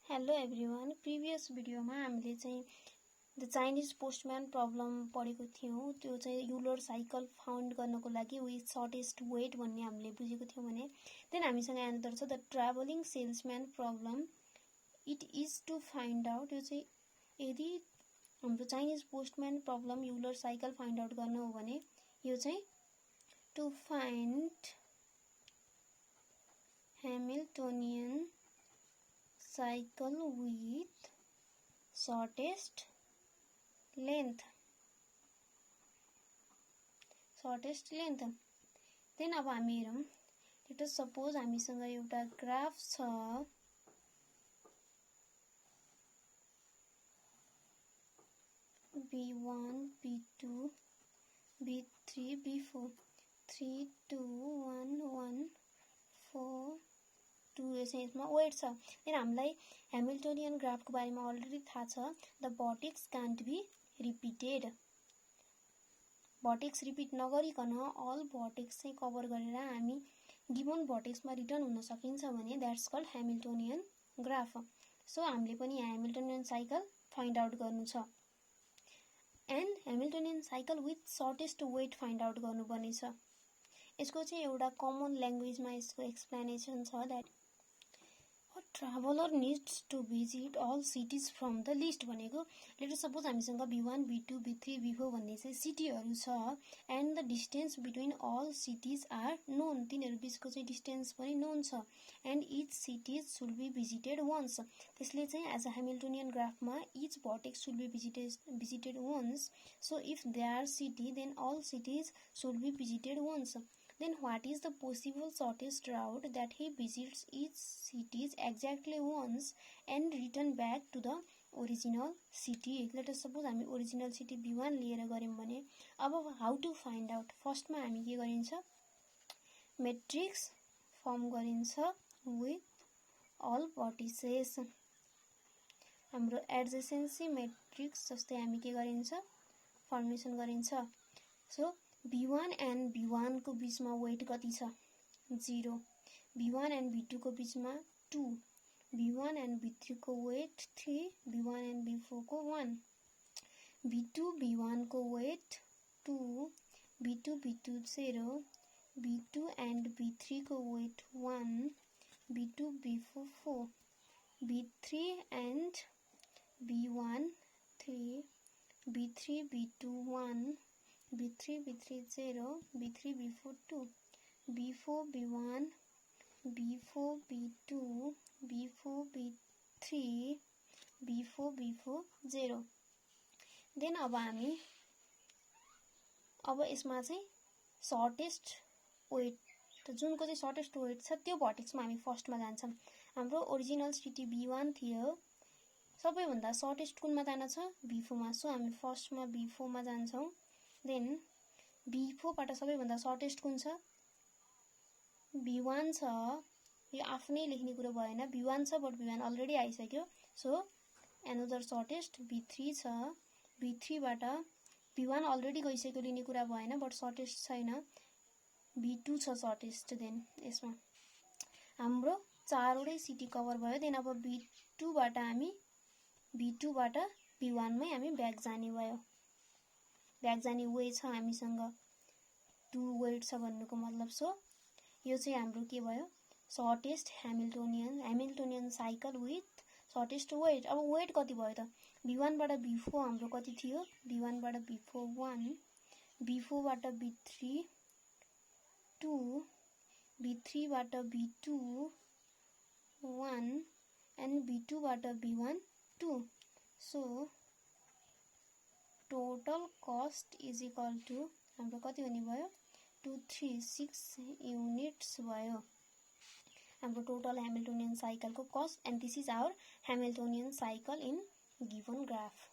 Hello everyone previous भिडियोमा हामीले चाहिँ द चाइनिज पोस्टम्यान प्रब्लम पढेको थियौं। त्यो चाहिँ युलर साइकल फाउन्ड गर्नको लागि विथ सर्टेस्ट वेट भन्ने हामीले बुझेको थियौं भने देन हामीसँग एन्सर छ the travelling salesman problem. It is to find out, यो चाहिँ यदि हाम्रो Chinese postman problem Euler cycle find out गर्नु हो भने यो चाहिँ to find Hamiltonian cycle with shortest length. Then अब हामी हेरौं, let us suppose हामीसँग एउटा ग्राफ छ B1 B2 B3 B4 3 2 1 1 4 2 यसमा वेट छ। देन हामीलाई ह्यामिल्टोनियन ग्राफको बारेमा अलरेडी थाहा छ, the vertex can't be repeated. Vertex repeat नगरिकन अल भर्टेक्स चाहिँ कभर गरेर हामी गिवन भर्टेक्समा रिटर्न हुन सकिन्छ भने that's called Hamiltonian graph. So हामीले पनि यहाँ ह्यामिल्टोनियन साइकल फाइन्ड आउट गर्नु छ and Hamiltonian cycle with shortest weight find out गर्नुपर्ने छ। यसको चाहिँ एउटा कमन ल्याङ्ग्वेजमा यसको एक्सप्लेनेसन छ that a traveler needs to visit all cities from the list भनेको लेट अस सपोज हामीसँग B1 B2 B3 B4 भन्ने चाहिँ सिटीहरु छ and the distance between all cities are known. तिनीहरु बीचको चाहिँ डिस्टेन्स पनि नोन छ and each cities should be visited once. त्यसले चाहिँ एज अ ह्यामिल्टोनियन ग्राफमा each vertex should be visited once. So if they are city then all cities should be visited once. Then what is the possible shortest route that he visits each cities exactly once and return back to the original city? Let us suppose हामी original city B1 लिएर गर्यौं भने अब how to find out? First मा हामी के गरिन्छ, matrix form गरिन्छ with all vertices। हाम्रो adjacency मैट्रिक्स जस्तै हामी के गरिन्छ, फर्मेसन गरिन्छ। सो B1 एन्ड B1 को बीचमा वेट कति छ, 0। B1 एन्ड B2 को बीचमा 2। B1 एन्ड B3 को वेट 3। B1 एन्ड B4 को 1। B2 B1 को weight 2। B2 B2 0। B2 and B3 को weight 1। B2 B4 4। B3 and B1 3। B3 B2 1। B3 B3 0। B3 B4 2। B4 B1 B4 B2 B4 B3 B4 B4 0। Then अब हामी यसमा चाहिँ shortest weight जुनको चाहिँ shortest weight छ त्यो भर्टेक्समा हामी फर्स्टमा जान्छौं। हाम्रो ओरिजिनल सिटी B1 थियो, सबैभन्दा सर्टेस्ट कुनमा जान छ, B4 मा। सो हामी फर्स्टमा B4 मा जान्छौं। देन B4 बाट सबैभन्दा सर्टेस्ट कुन छ, B1 छ। यो आफ्नै लेख्ने कुरा भएन, B1 छ बट B1 अलरेडी आइसक्यो। सो एनदर सर्टेस्ट B3 छ। B3 बाट B1 अलरेडी गइसक्यो लिने कुरा भएन बट सर्टेस्ट छैन, B2 छ सर्टेस्ट। देन यसमा हाम्रो चारवटै सिटी कभर भयो। देन अब B2 बाट हामी B1 मै हामी ब्याक जाने भयो। ब्याक जाने वे छ हामीसँग 2 वेट छ भन्नुको मतलब। सो यो चाहिँ हाम्रो के भयो, shortest Hamiltonian cycle with shortest weight. अब वेट कति भयो त, B1 बाट B4 हाम्रो कति थियो, B1 बाट B4 1। B4 बाट B3 2। B3 बाट B2 1 एन्ड B2 बाट B1 2। So total cost is equal to हाम्रो कति हुने भयो, 236 युनिट्स भयो हाम्रो टोटल ह्यामिल्टोनियन साइकलको कस्ट। And this is our Hamiltonian cycle in given graph.